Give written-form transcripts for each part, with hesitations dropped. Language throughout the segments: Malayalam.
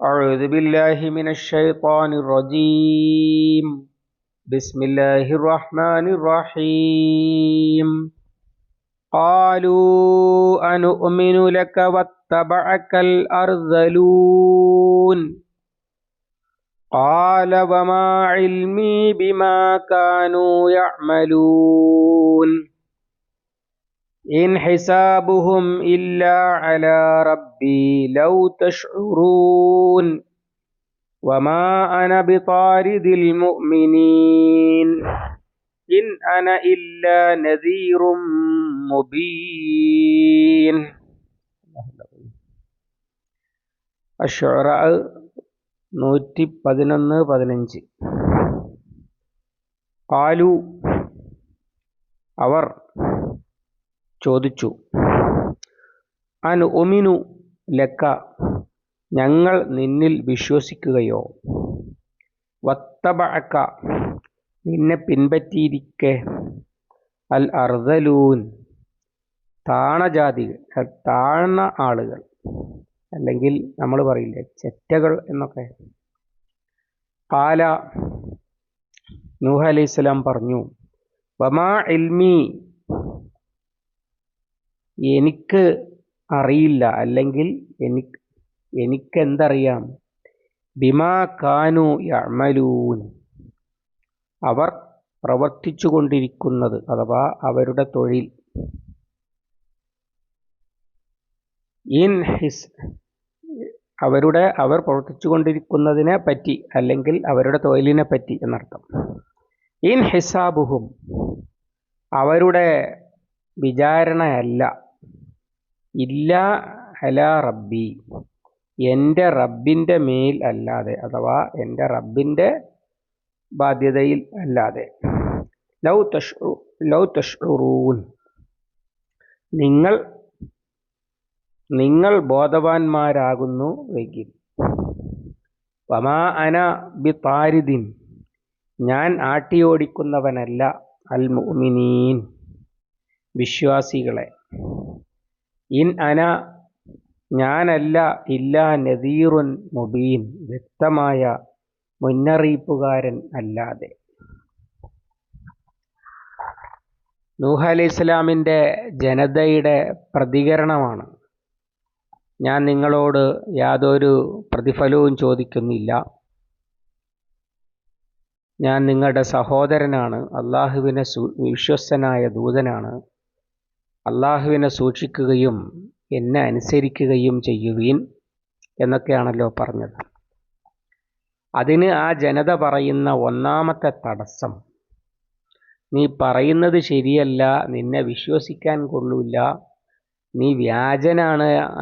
أعوذ بالله من الشيطان الرجيم. بسم الله الرحمن الرحيم. قالوا أنؤمن لك واتبعك الأرذلون. قال وما علمي بما كانوا يعملون. إن حسابهم إلا على ربي لو تشعرون. وما أنا بطارد المؤمنين إن أنا إلا نذير مبين. അശ്ശുഅറാ 111-15. ഖാലു അവർ ചോദിച്ചു, അനുഉമിനു ലക്ക ഞങ്ങൾ നിന്നിൽ വിശ്വസിക്കുകയോ, വത്തബഅക നിന്നെ പിൻപറ്റിയിരിക്കെ, അൽ അർദലൂൻ താണജാതികൾ, താഴ്ന്ന ആളുകൾ, അല്ലെങ്കിൽ നമ്മൾ പറയില്ലേ ചെറ്റകൾ എന്നൊക്കെ. ഖാല നൂഹ് അലൈഹിസ്സലാം പറഞ്ഞു, വമാ ഇൽമി എനിക്ക് അറിയില്ല, അല്ലെങ്കിൽ എനിക്കെന്തറിയാം, ബിമാ കാനു യഅമലൂൻ അവർ പ്രവർത്തിച്ചു കൊണ്ടിരിക്കുന്നത്, അഥവാ അവരുടെ തൊഴിൽ. അവർ പ്രവർത്തിച്ചു കൊണ്ടിരിക്കുന്നതിനെ പറ്റി, അല്ലെങ്കിൽ അവരുടെ തൊഴിലിനെ പറ്റി എന്നർത്ഥം. ഇൻ ഹിസാബുഹും അവരുടെ വിചാരണയല്ല, ഇല്ല അലാ റബ്ബി എൻ്റെ റബ്ബിൻ്റെ മേൽ അല്ലാതെ, അഥവാ എൻ്റെ റബ്ബിൻ്റെ ബാധ്യതയിൽ അല്ലാതെ. ലൗ തഷ്ഉറൂൻ നിങ്ങൾ ബോധവാന്മാരാകുന്നു എങ്കിൽ. വമാ അന ബിതാരിദിൻ ഞാൻ ആട്ടിയോടിക്കുന്നവനല്ല, അൽ മുഅ്മിനീൻ വിശ്വാസികളെ. ഇൻ അന ഞാനല്ല, ഇല്ലാ നദീറുൻ മുബീൻ വ്യക്തമായ മുന്നറിയിപ്പുകാരൻ അല്ലാതെ. നൂഹ് അലൈഹിസ്സലാമിൻ്റെ ജനതയുടെ പ്രതികരണമാണ്. ഞാൻ നിങ്ങളോട് യാതൊരു പ്രതിഫലവും ചോദിക്കുന്നില്ല, ഞാൻ നിങ്ങളുടെ സഹോദരനാണ്, അള്ളാഹുവിനെ വിശ്വസ്തനായ ദൂതനാണ്, അള്ളാഹുവിനെ സൂക്ഷിക്കുകയും എന്നെ അനുസരിക്കുകയും ചെയ്യുവീൻ എന്നൊക്കെയാണല്ലോ പറഞ്ഞത്. അതിന് ആ ജനത പറയുന്ന ഒന്നാമത്തെ തടസ്സം, നീ പറയുന്നത് ശരിയല്ല, നിന്നെ വിശ്വസിക്കാൻ കൊള്ളൂല്ല, നീ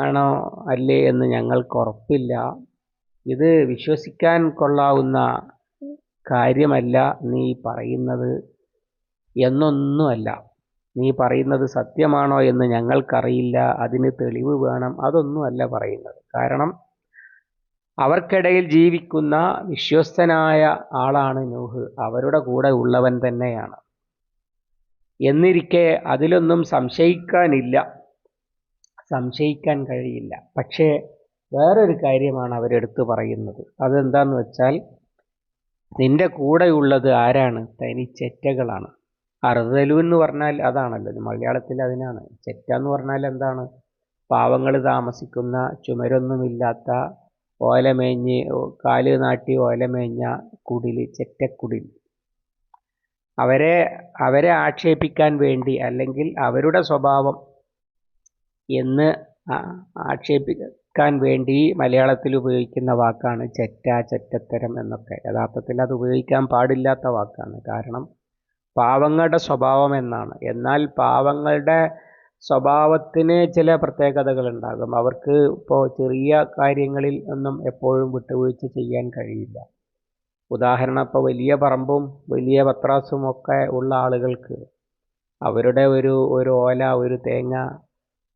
ആണോ അല്ലേ എന്ന് ഞങ്ങൾക്ക് ഉറപ്പില്ല, ഇത് വിശ്വസിക്കാൻ കൊള്ളാവുന്ന കാര്യമല്ല നീ പറയുന്നത് എന്നൊന്നുമല്ല. നീ പറയുന്നത് സത്യമാണോ എന്ന് ഞങ്ങൾക്കറിയില്ല, അതിന് തെളിവ് വേണം, അതൊന്നുമല്ല പറയുന്നത്. കാരണം അവർക്കിടയിൽ ജീവിക്കുന്ന വിശ്വസ്തനായ ആളാണ് നൂഹ്, അവരുടെ കൂടെ ഉള്ളവൻ തന്നെയാണ്. എന്നിരിക്കെ അതിലൊന്നും സംശയിക്കാൻ കഴിയില്ല. പക്ഷേ വേറൊരു കാര്യമാണ് അവരെടുത്ത് പറയുന്നത്. അതെന്താന്ന് വെച്ചാൽ, നിന്റെ കൂടെയുള്ളത് ആരാണ്? തനിച്ചെറ്റകളാണ്. അർദലു എന്ന് പറഞ്ഞാൽ അതാണല്ലോ, മലയാളത്തിൽ അതിനാണ്. ചെറ്റ എന്ന് പറഞ്ഞാൽ എന്താണ്? പാവങ്ങൾ താമസിക്കുന്ന, ചുമരൊന്നുമില്ലാത്ത, ഓലമേഞ്ഞ് കാല് നാട്ടി ഓലമേഞ്ഞ കുടിൽ, ചെറ്റക്കുടിൽ. അവരെ ആക്ഷേപിക്കാൻ വേണ്ടി, അല്ലെങ്കിൽ അവരുടെ സ്വഭാവം എന്ന് ആക്ഷേപിക്കാൻ വേണ്ടി മലയാളത്തിൽ ഉപയോഗിക്കുന്ന വാക്കാണ് ചെറ്റ, ചെറ്റത്തരം എന്നൊക്കെ. യഥാർത്ഥത്തിൽ അത് ഉപയോഗിക്കാൻ പാടില്ലാത്ത വാക്കാണ്. കാരണം പാവങ്ങളുടെ സ്വഭാവം എന്നാണ്. എന്നാൽ പാവങ്ങളുടെ സ്വഭാവത്തിന് ചില പ്രത്യേകതകൾ ഉണ്ടാകും. അവർക്ക് ഇപ്പോൾ ചെറിയ കാര്യങ്ങളിൽ ഒന്നും എപ്പോഴും വിട്ടുവീഴ്ച ചെയ്യാൻ കഴിയില്ല. ഉദാഹരണം, ഇപ്പോൾ വലിയ പറമ്പും വലിയ പത്രാസും ഒക്കെ ഉള്ള ആളുകൾക്ക് അവരുടെ ഒരു ഓല, ഒരു തേങ്ങ,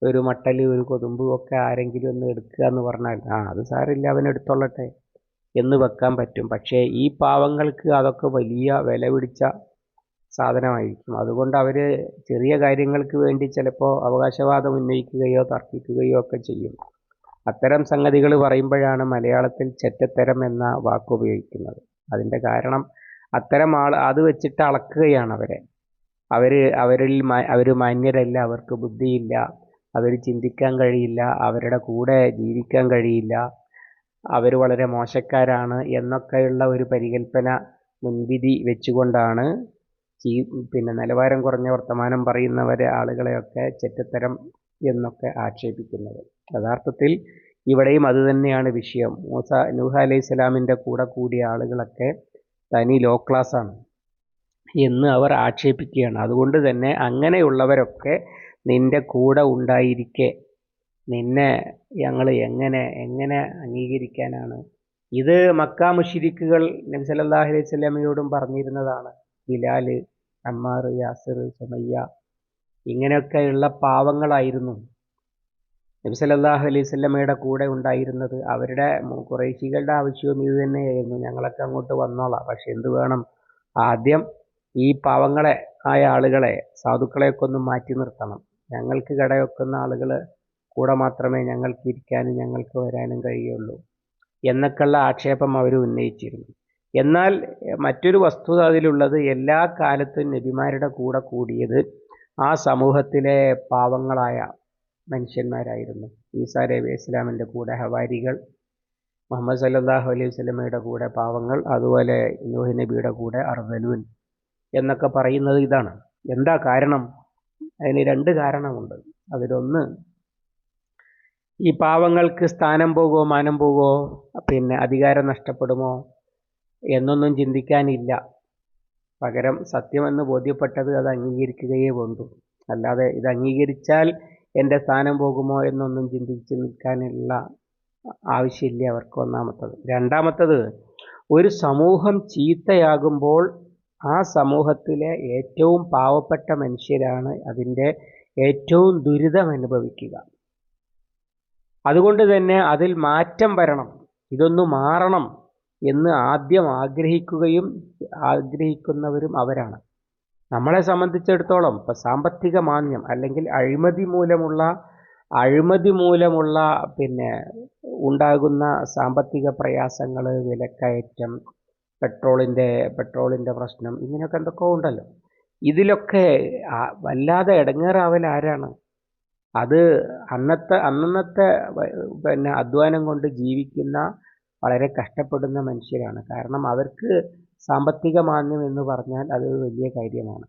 ഒരു മട്ടൽ, ഒരു കൊതുമ്പ് ഒക്കെ ആരെങ്കിലും ഒന്ന് എടുക്കുക എന്ന് പറഞ്ഞാൽ അത് സാരമില്ല, അവനെടുത്തോളട്ടെ എന്ന് വെക്കാൻ പറ്റും. പക്ഷേ ഈ പാവങ്ങൾക്ക് അതൊക്കെ വലിയ വില പിടിച്ച സാധനമായിരിക്കും. അതുകൊണ്ട് അവർ ചെറിയ കാര്യങ്ങൾക്ക് വേണ്ടി ചിലപ്പോൾ അവകാശവാദം ഉന്നയിക്കുകയോ തർക്കിക്കുകയോ ഒക്കെ ചെയ്യും. അത്തരം സംഗതികൾ പറയുമ്പോഴാണ് മലയാളത്തിൽ ചെറ്റത്തരം എന്ന വാക്ക് ഉപയോഗിക്കുന്നത്. അതിൻ്റെ കാരണം അത്തരം അത് വെച്ചിട്ട് അളക്കുകയാണ് അവരെ. അവർ മാന്യരല്ല, അവർക്ക് ബുദ്ധിയില്ല, അവർ ചിന്തിക്കാൻ കഴിയില്ല, അവരുടെ കൂടെ ജീവിക്കാൻ കഴിയില്ല, അവർ വളരെ മോശക്കാരാണ് എന്നൊക്കെയുള്ള ഒരു പരികൽപ്പന മുൻവിധി വെച്ചുകൊണ്ടാണ് നിലവാരം കുറഞ്ഞ വർത്തമാനം പറയുന്നവരെ ആളുകളെയൊക്കെ ചെറ്റത്തരം എന്നൊക്കെ ആക്ഷേപിക്കുന്നത്. യഥാർത്ഥത്തിൽ ഇവിടെയും അതുതന്നെയാണ് വിഷയം. നൂഹ് അലൈഹി സ്വലാമിൻ്റെ കൂടെ കൂടിയ ആളുകളൊക്കെ തനി ലോ ക്ലാസ്സാണ് എന്ന് അവർ ആക്ഷേപിക്കുകയാണ്. അതുകൊണ്ട് തന്നെ അങ്ങനെയുള്ളവരൊക്കെ നിന്റെ കൂടെ ഉണ്ടായിരിക്കെ നിന്നെ ഞങ്ങൾ എങ്ങനെ അംഗീകരിക്കാനാണ്? ഇത് മക്ക മുശ്രിക്കുകൾ നബി സല്ലല്ലാഹു അലൈഹി വസല്ലമയോടും പറഞ്ഞിരുന്നതാണ്. ബിലാൽ, അമ്മാർ, യാസിർ, സുമയ്യ ഇങ്ങനെയൊക്കെയുള്ള പാവങ്ങളായിരുന്നു നബി സല്ലല്ലാഹു അലൈഹി വസല്ലമയുടെ കൂടെ ഉണ്ടായിരുന്നത്. അവരുടെ ഖുറൈശികളുടെ ആവശ്യവും ഇത് തന്നെയായിരുന്നു, ഞങ്ങളൊക്കെ അങ്ങോട്ട് വന്നോളാം, പക്ഷെ എന്ത് വേണം, ആദ്യം ഈ പാവങ്ങളെ ആയ ആളുകളെ, സാധുക്കളെയൊക്കെ ഒന്ന് മാറ്റി നിർത്തണം, ഞങ്ങൾക്ക് കടവെക്കുന്ന ആളുകൾ കൂടെ മാത്രമേ ഞങ്ങൾക്ക് ഇരിക്കാനും ഞങ്ങൾക്ക് വരാനും കഴിയുള്ളൂ എന്നൊക്കെയുള്ള ആക്ഷേപം അവർ ഉന്നയിച്ചിരുന്നു. എന്നാൽ മറ്റൊരു വസ്തുത അതിലുള്ളത്, എല്ലാ കാലത്തും നബിമാരുടെ കൂടെ കൂടിയത് ആ സമൂഹത്തിലെ പാവങ്ങളായ മനുഷ്യന്മാരായിരുന്നു. ഈസാ നബി ഇസ്ലാമിൻ്റെ കൂടെ ഹവാരികൾ, മുഹമ്മദ് സല്ലല്ലാഹു അലൈഹി വസല്ലമയുടെ കൂടെ പാവങ്ങൾ, അതുപോലെ നൂഹ് നബിയുടെ കൂടെ അർദലൂൻ എന്നൊക്കെ പറയുന്നത് ഇതാണ്. എന്താ കാരണം? അതിന് രണ്ട് കാരണമുണ്ട്. അതിലൊന്ന്, ഈ പാവങ്ങൾക്ക് സ്ഥാനം പോകുമോ, മാനം പോകുമോ, അധികാരം നഷ്ടപ്പെടുമോ എന്നൊന്നും ചിന്തിക്കാനില്ല. പകരം സത്യമെന്ന് ബോധ്യപ്പെട്ടത് അത് അംഗീകരിക്കുകയേ വേണ്ടൂ. അല്ലാതെ ഇത് അംഗീകരിച്ചാൽ എൻ്റെ സ്ഥാനം പോകുമോ എന്നൊന്നും ചിന്തിച്ച് നിൽക്കാനുള്ള ആവശ്യമില്ല അവർക്ക്. ഒന്നാമത്തത്. രണ്ടാമത്തത്, ഒരു സമൂഹം ചീത്തയാകുമ്പോൾ ആ സമൂഹത്തിലെ ഏറ്റവും പാവപ്പെട്ട മനുഷ്യരാണ് അതിൻ്റെ ഏറ്റവും ദുരിതം അനുഭവിക്കുക. അതുകൊണ്ട് തന്നെ അതിൽ മാറ്റം വരണം, ഇതൊന്ന് മാറണം എന്ന് ആദ്യം ആഗ്രഹിക്കുന്നവരും അവരാണ്. നമ്മളെ സംബന്ധിച്ചിടത്തോളം ഇപ്പം സാമ്പത്തിക മാന്ദ്യം അല്ലെങ്കിൽ അഴിമതി മൂലമുള്ള ഉണ്ടാകുന്ന സാമ്പത്തിക പ്രയാസങ്ങൾ, വിലക്കയറ്റം, പെട്രോളിൻ്റെ പ്രശ്നം, ഇങ്ങനെയൊക്കെ എന്തൊക്കെ ഉണ്ടല്ലോ. ഇതിലൊക്കെ വല്ലാതെ ഇടങ്ങേറാവൽ ആരാണ്? അത് അന്നത്തെ അധ്വാനം കൊണ്ട് ജീവിക്കുന്ന വളരെ കഷ്ടപ്പെടുന്ന മനുഷ്യരാണ്. കാരണം അവർക്ക് സാമ്പത്തിക മാന്ദ്യം എന്ന് പറഞ്ഞാൽ അത് വലിയ കാര്യമാണ്.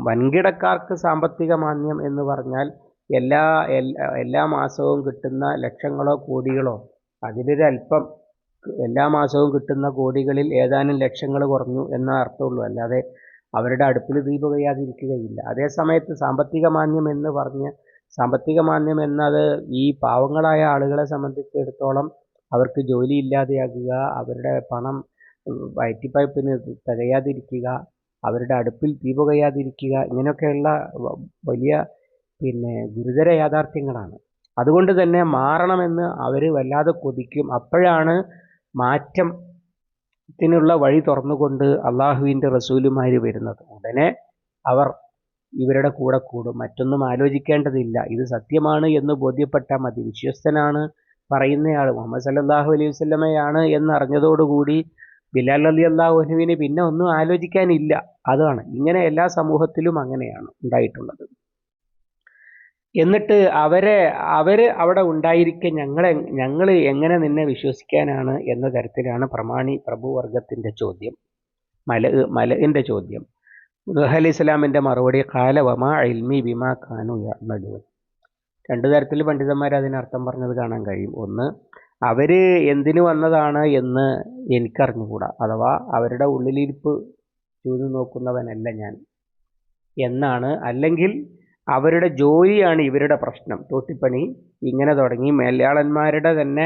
വൻകിടക്കാർക്ക് സാമ്പത്തിക മാന്ദ്യം എന്ന് പറഞ്ഞാൽ എല്ലാ മാസവും കിട്ടുന്ന ലക്ഷങ്ങളോ കോടികളോ, അതിലൊരല്പം എല്ലാ മാസവും കിട്ടുന്ന കോടികളിൽ ഏതാനും ലക്ഷങ്ങൾ കുറഞ്ഞു എന്ന അർത്ഥമുള്ളൂ. അല്ലാതെ അവരുടെ അടുപ്പിൽ തീ പുകയാതിരിക്കുകയില്ല. അതേസമയത്ത് സാമ്പത്തിക മാന്ദ്യം എന്നത് ഈ പാവങ്ങളായ ആളുകളെ സംബന്ധിച്ചിടത്തോളം അവർക്ക് ജോലി ഇല്ലാതെയാകുക, അവരുടെ പണം വയറ്റിപ്പഴപ്പിന് തികയാതിരിക്കുക, അവരുടെ അടുപ്പിൽ തീ പുകയാതിരിക്കുക, ഇങ്ങനെയൊക്കെയുള്ള വലിയ ഗുരുതര യാഥാർത്ഥ്യങ്ങളാണ്. അതുകൊണ്ട് തന്നെ മാറണമെന്ന് അവർ വല്ലാതെ കൊതിക്കും. അപ്പോഴാണ് മാറ്റത്തിനുള്ള വഴി തുറന്നുകൊണ്ട് അള്ളാഹുവിൻ്റെ റസൂലുമാർ വരുന്നത്. ഉടനെ അവർ ഇവരുടെ കൂടെ കൂടും. മറ്റൊന്നും ആലോചിക്കേണ്ടതില്ല. ഇത് സത്യമാണ് എന്ന് ബോധ്യപ്പെട്ടാൽ മതി. വിശ്വസ്തനാണ് പറയുന്നയാൾ മുഹമ്മദ് സല്ലല്ലാഹു അലൈഹി വസല്ലമയാണ് എന്നറിഞ്ഞതോടുകൂടി ബിലാൽ റളിയല്ലാഹു അൻഹുവിന് പിന്നെ ഒന്നും ആലോചിക്കാനില്ല. അതാണ് ഇങ്ങനെ എല്ലാ സമൂഹത്തിലും അങ്ങനെയാണ് ഉണ്ടായിട്ടുള്ളത്. എന്നിട്ട് അവര് അവിടെ ഉണ്ടായിരിക്കെ ഞങ്ങൾ എങ്ങനെ നിന്നെ വിശ്വസിക്കാനാണ് എന്ന തരത്തിലാണ് പ്രമാണി പ്രഭുവർഗത്തിൻ്റെ ചോദ്യം, മലഇൻ്റെ ചോദ്യം. നൂഹ് അലൈഹി സ്വലാമിൻ്റെ മറുപടി, ഖാല വമാ ഇൽമി ബിമാ കാനൂ യഅമലൂൻ. രണ്ട് തരത്തിൽ പണ്ഡിതന്മാർ അതിനർത്ഥം പറഞ്ഞത് കാണാൻ കഴിയും. ഒന്ന്, അവർ എന്തിനു വന്നതാണ് എന്ന് എനിക്കറിഞ്ഞുകൂടാ, അഥവാ അവരുടെ ഉള്ളിലിരിപ്പ് ചൂതു നോക്കുന്നവനല്ല ഞാൻ എന്നാണ്. അല്ലെങ്കിൽ അവരുടെ ജോലിയാണ് ഇവരുടെ പ്രശ്നം, തോട്ടിപ്പണി ഇങ്ങനെ തുടങ്ങി മേലാളന്മാരുടെ തന്നെ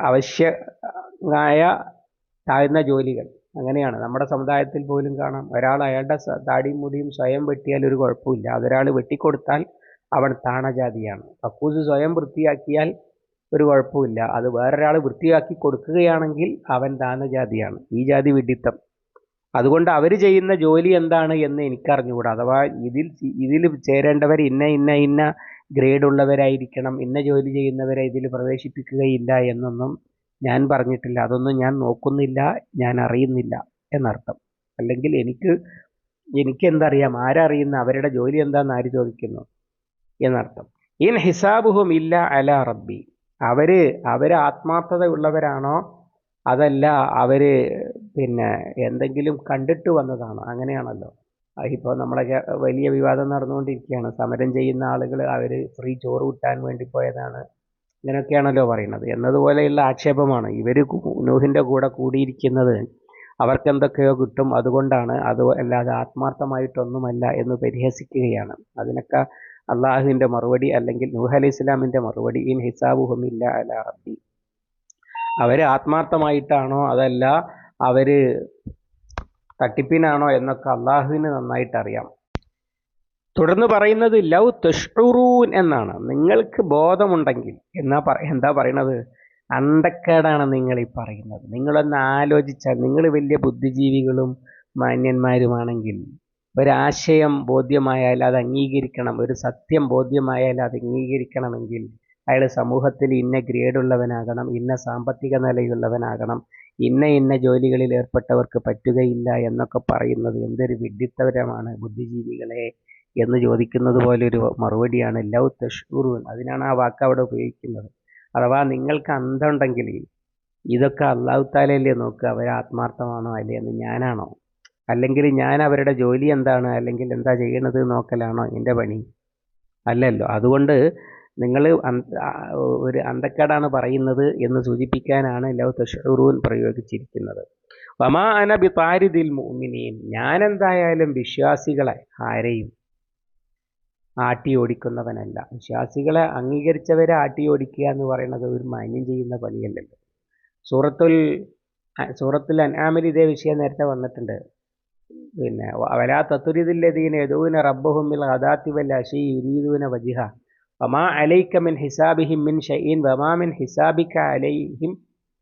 ആവശ്യമായ താഴ്ന്ന ജോലികൾ. അങ്ങനെയാണ് നമ്മുടെ സമുദായത്തിൽ പോലും കാണാം. ഒരാൾ അയാളുടെ താടിയും മുടിയും സ്വയം വെട്ടിയാൽ ഒരു കുഴപ്പമില്ല, അതൊരാൾ വെട്ടിക്കൊടുത്താൽ അവൻ താണജാതിയാണ്. കക്കൂസ് സ്വയം വൃത്തിയാക്കിയാൽ ഒരു കുഴപ്പമില്ല, അത് വേറൊരാൾ വൃത്തിയാക്കി കൊടുക്കുകയാണെങ്കിൽ അവൻ താണജാതിയാണ്. ഈ ജാതി വിഡിത്തം. അതുകൊണ്ട് അവർ ചെയ്യുന്ന ജോലി എന്താണ് എന്ന് എനിക്കറിഞ്ഞുകൂടാ. അഥവാ ഇതിൽ ചേരേണ്ടവർ ഇന്ന ഗ്രേഡ് ഉള്ളവരായിരിക്കണം, ഇന്ന ജോലി ചെയ്യുന്നവരെ ഇതിൽ പ്രവേശിപ്പിക്കുകയില്ല എന്നൊന്നും ഞാൻ പറഞ്ഞിട്ടില്ല. അതൊന്നും ഞാൻ നോക്കുന്നില്ല, ഞാൻ അറിയുന്നില്ല എന്നർത്ഥം. അല്ലെങ്കിൽ എനിക്കെന്തറിയാം, ആരറിയുന്ന, അവരുടെ ജോലി എന്താണെന്ന് ആര് ചോദിക്കുന്നു എന്നർത്ഥം. ഇൻ ഹിസാബുഹും ഇല്ല അല റബ്ബി. അവര് ആത്മാർത്ഥത ഉള്ളവരാണോ, അതല്ല അവര് എന്തെങ്കിലും കണ്ടിട്ട് വന്നതാണോ? അങ്ങനെയാണല്ലോ. ഇപ്പോൾ നമ്മളൊക്കെ വലിയ വിവാദം നടന്നുകൊണ്ടിരിക്കുകയാണ്. സമരം ചെയ്യുന്ന ആളുകൾ അവർ ഫ്രീ ചോറ് കിട്ടാൻ വേണ്ടി പോയതാണ്, ഇങ്ങനെയൊക്കെയാണല്ലോ പറയുന്നത്. എന്നതുപോലെയുള്ള ആക്ഷേപമാണ്. ഇവർ നൂഹിൻ്റെ കൂടെ കൂടിയിരിക്കുന്നത് അവർക്ക് എന്തൊക്കെയോ കിട്ടും, അതുകൊണ്ടാണ്, അത് അല്ലാതെ ആത്മാർത്ഥമായിട്ടൊന്നുമല്ല എന്ന് പരിഹസിക്കുകയാണ്. അതിനൊക്കെ അള്ളാഹുവിൻ്റെ മറുപടി, അല്ലെങ്കിൽ നൂഹ് അലൈഹി ഇസ്ലാമിൻ്റെ മറുപടി, ഇൻ ഹിസാബുഹും ഇല്ല അലാ റബ്ബി. അവർ ആത്മാർത്ഥമായിട്ടാണോ അതല്ല അവർ തട്ടിപ്പിനാണോ എന്നൊക്കെ അള്ളാഹുവിന് നന്നായിട്ട് അറിയാം. തുടർന്ന് പറയുന്നത് ലൗ തഷ്ഉറൂൻ എന്നാണ്. നിങ്ങൾക്ക് ബോധമുണ്ടെങ്കിൽ എന്താ പറയണത്? അന്തക്കേടാണ് നിങ്ങൾ ഈ പറയുന്നത്. നിങ്ങളൊന്ന് ആലോചിച്ചാൽ, നിങ്ങൾ വലിയ ബുദ്ധിജീവികളും മാന്യന്മാരുമാണെങ്കിൽ, ഒരാശയം ബോധ്യമായാൽ അത് അംഗീകരിക്കണം, ഒരു സത്യം ബോധ്യമായാൽ അത് അംഗീകരിക്കണമെങ്കിൽ അയാൾ സമൂഹത്തിൽ ഇന്ന ഗ്രേഡുള്ളവനാകണം, ഇന്ന സാമ്പത്തിക നിലയുള്ളവനാകണം, ഇന്ന ജോലികളിൽ ഏർപ്പെട്ടവർക്ക് പറ്റുകയില്ല എന്നൊക്കെ പറയുന്നത് എന്തൊരു വിഡ്ഢിത്തരമാണ് ബുദ്ധിജീവികളെ എന്ന് ചോദിക്കുന്നത് പോലെ ഒരു മറുപടിയാണ് ലൗ തഷ്ഉറൂൻ. അതിനാണ് ആ വാക്ക് അവിടെ ഉപയോഗിക്കുന്നത്. അഥവാ നിങ്ങൾക്ക് അന്തമുണ്ടെങ്കിൽ ഇതൊക്കെ അല്ലാഹു തആലയല്ലേ നോക്കുക, അവർ ആത്മാർത്ഥമാണോ അല്ലേ എന്ന് ഞാനാണോ? അല്ലെങ്കിൽ ഞാൻ അവരുടെ ജോലി എന്താണ്, അല്ലെങ്കിൽ എന്താ ചെയ്യണത് നോക്കലാണോ എൻ്റെ പണി? അല്ലല്ലോ. അതുകൊണ്ട് നിങ്ങൾ ഒരു അന്തക്കേടാണ് പറയുന്നത് എന്ന് സൂചിപ്പിക്കാനാണ് ലൗ തഷ്ഉറൂൻ പ്രയോഗിച്ചിരിക്കുന്നത്. വമാ അന ബിതാരിദിൽ മുഅ്മിനീൻ. ഞാൻ എന്തായാലും വിശ്വാസികളെ ആരെയും ആട്ടി ഓടിക്കുന്നവനല്ല. വിശ്വാസികളെ അംഗീകരിച്ചവരെ ആട്ടി ഓടിക്കുക എന്ന് പറയുന്നത് ഒരു മാന്യം ചെയ്യുന്ന പണിയല്ലല്ലോ. സൂറത്തുൽ അൻആമിൽ ഇതേ വിഷയം നേരത്തെ വന്നിട്ടുണ്ട്. വലാ തത്രിദില്ലദീന യദൂന റബ്ബഹും ബിൽ ഗദാത്തി വൽ അശി യുരീദൂന വജ്ഹ വമാ അലൈക മിൻ ഹിസാബിഹിം മിൻ ഷൈഇൻ വമാ മിൻ ഹിസാബിക അലൈഹിം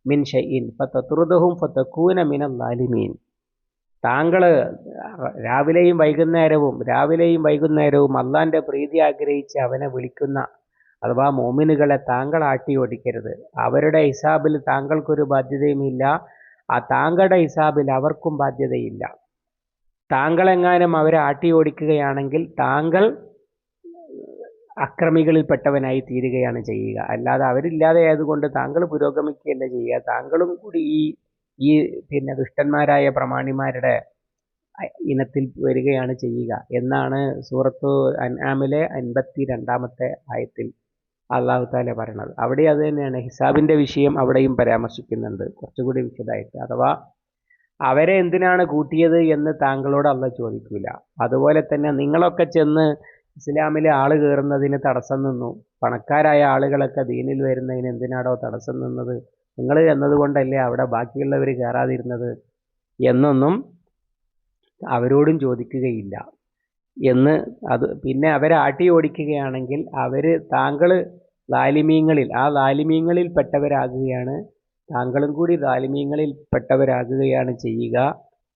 മിൻ ഷൈഇൻ ഫതത്റുദുഹും ഫതകൂന മിനൽ ളാലിമീൻ. താങ്കൾ രാവിലെയും വൈകുന്നേരവും അള്ളാന്റെ പ്രീതി ആഗ്രഹിച്ച് അവനെ വിളിക്കുന്ന അഥവാ മോമിനുകളെ താങ്കൾ ആട്ടി ഓടിക്കരുത്. അവരുടെ ഹിസാബിൽ താങ്കൾക്കൊരു ബാധ്യതയുമില്ല, ആ താങ്കളുടെ ഹിസാബിൽ അവർക്കും ബാധ്യതയില്ല. താങ്കളെങ്ങാനും അവരെ ആട്ടി ഓടിക്കുകയാണെങ്കിൽ താങ്കൾ അക്രമികളിൽപ്പെട്ടവനായി തീരുകയാണ് ചെയ്യുക. അല്ലാതെ അവരില്ലാതെ ആയതുകൊണ്ട് താങ്കൾ പുരോഗമിക്കുകയല്ല ചെയ്യുക. താങ്കളും കൂടി ഈ ദുഷ്ടന്മാരായ പ്രമാണിമാരുടെ ഇനത്തിൽ വരികയാണ് ചെയ്യുക എന്നാണ് സൂറത്തു അൻആമിലെ 52-ാമത്തെ ആയത്തിൽ അല്ലാഹു തആല പറയുന്നത്. അവിടെ അത് തന്നെയാണ് ഹിസാബിൻ്റെ വിഷയം അവിടെയും പരാമർശിക്കുന്നുണ്ട് കുറച്ചുകൂടി വിശദമായിട്ട്. അഥവാ അവരെ എന്തിനാണ് കൂട്ടിയത് എന്ന് താങ്കളോട് അല്ലാഹു ചോദിക്കില്ല. അതുപോലെ തന്നെ നിങ്ങളൊക്കെ ചെന്ന് ഇസ്ലാമിൽ ആൾ കയറുന്നതിന് തടസ്സം നിന്നു, പണക്കാരായ ആളുകളൊക്കെ ദീനിൽ വരുന്നതിന് എന്തിനാടോ തടസ്സം നിന്നത്? നിങ്ങൾ എന്നതുകൊണ്ടല്ലേ അവിടെ ബാക്കിയുള്ളവർ കയറാതിരുന്നത് എന്നൊന്നും അവരോടും ചോദിക്കുകയില്ല എന്ന്. പിന്നെ അവരെ ആട്ടി ഓടിക്കുകയാണെങ്കിൽ താങ്കൾ ലാലിമീങ്ങളിൽ പെട്ടവരാകുകയാണ്, താങ്കളും കൂടി ലാലിമീങ്ങളിൽ പെട്ടവരാകുകയാണ് ചെയ്യുക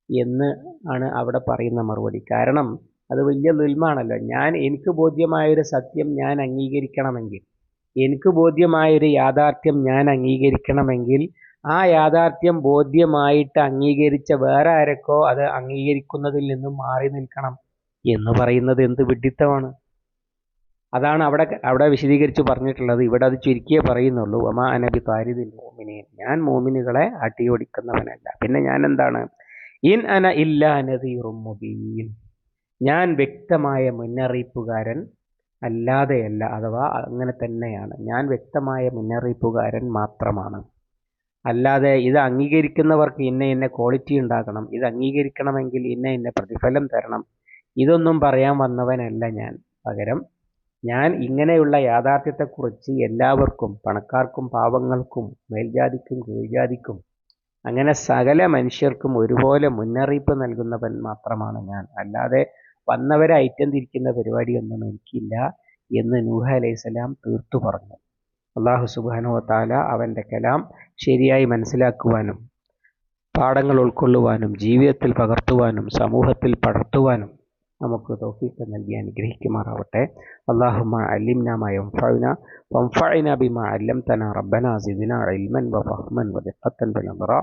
എന്ന് ആണ് അവിടെ പറയുന്ന മറുപടി. കാരണം അത് വലിയ ദുൽമാണല്ലോ. എനിക്ക് ബോധ്യമായൊരു സത്യം ഞാൻ അംഗീകരിക്കണമെങ്കിൽ, എനിക്ക് ബോധ്യമായൊരു യാഥാർത്ഥ്യം ഞാൻ അംഗീകരിക്കണമെങ്കിൽ ആ യാഥാർത്ഥ്യം ബോധ്യമായിട്ട് അംഗീകരിച്ച വേറെ ആരൊക്കെ അത് അംഗീകരിക്കുന്നതിൽ നിന്നും മാറി നിൽക്കണം എന്ന് പറയുന്നത് എന്ത് വിഡ്ഢിത്തമാണ്. അതാണ് അവിടെ വിശദീകരിച്ച് പറഞ്ഞിട്ടുള്ളത്. ഇവിടെ അത് ചുരുക്കിയേ പറയുന്നുള്ളൂ. വമാ അന ബിതാരിദിൽ മുഅ്മിനീൻ. ഞാൻ മുഅ്മിനുകളെ ആട്ടിയോടിക്കുന്നവനല്ല. പിന്നെ ഞാൻ എന്താണ്? ഇൻ അന ഇല്ലാ നദീറും മുബീൻ. ഞാൻ വ്യക്തമായ മുന്നറിയിപ്പുകാരൻ അല്ലാതെയല്ല. അഥവാ അങ്ങനെ തന്നെയാണ്, ഞാൻ വ്യക്തമായ മുന്നറിയിപ്പുകാരൻ മാത്രമാണ്. അല്ലാതെ ഇത് അംഗീകരിക്കുന്നവർക്ക് ഇന്ന ക്വാളിറ്റി ഉണ്ടാകണം, ഇത് അംഗീകരിക്കണമെങ്കിൽ ഇന്ന പ്രതിഫലം തരണം, ഇതൊന്നും പറയാൻ വന്നവനല്ല ഞാൻ. പകരം ഞാൻ ഇങ്ങനെയുള്ള യാഥാർത്ഥ്യത്തെക്കുറിച്ച് എല്ലാവർക്കും, പണക്കാർക്കും പാവങ്ങൾക്കും മേൽജാതിക്കും കീഴ്ജാതിക്കും അങ്ങനെ സകല മനുഷ്യർക്കും ഒരുപോലെ മുന്നറിയിപ്പ് നൽകുന്നവൻ മാത്രമാണ് ഞാൻ. അല്ലാതെ വന്നവരെ ഐറ്റം തിരിക്കുന്ന പരിപാടിയൊന്നും എനിക്കില്ല എന്ന് നൂഹ് അലൈഹിസ്സലാം തീർത്തു പറഞ്ഞു. അല്ലാഹു സുബ്ഹാനഹു വ തആല അവൻ്റെ കലാം ശരിയായി മനസ്സിലാക്കുവാനും പാഠങ്ങൾ ഉൾക്കൊള്ളുവാനും ജീവിതത്തിൽ പകർത്തുവാനും സമൂഹത്തിൽ പടർത്തുവാനും നമുക്ക് തൗഫീഖ് നൽകി അനുഗ്രഹിക്കുമാറാവട്ടെ. അല്ലാഹുമ്മ അല്ലിംനാ മാ യൻഫഉനാ വൻഫഅനാ ബിമാ അല്ലംതനാ റബ്ബനാ സിദ്നാ ഇൽമൻ വഫഹ്മൻ വദിഖ്ഖത്തൻ ബിൽ-അബ്റാ.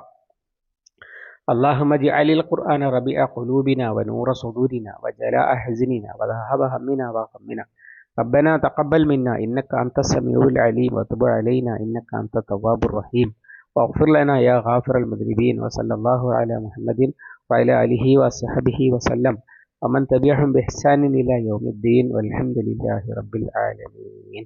اللهم اجعل القرآن ربيع قلوبنا ونور صدورنا وجلاء حزننا وذهاب همنا وغمنا. ربنا تقبل منا إنك أنت السميع العليم وتب علينا إنك أنت التواب الرحيم واغفر لنا يا غافر المذنبين. وصلى الله على محمد وعلى آله وصحبه وسلم ومن تبعهم بإحسان إلى يوم الدين والحمد لله رب العالمين.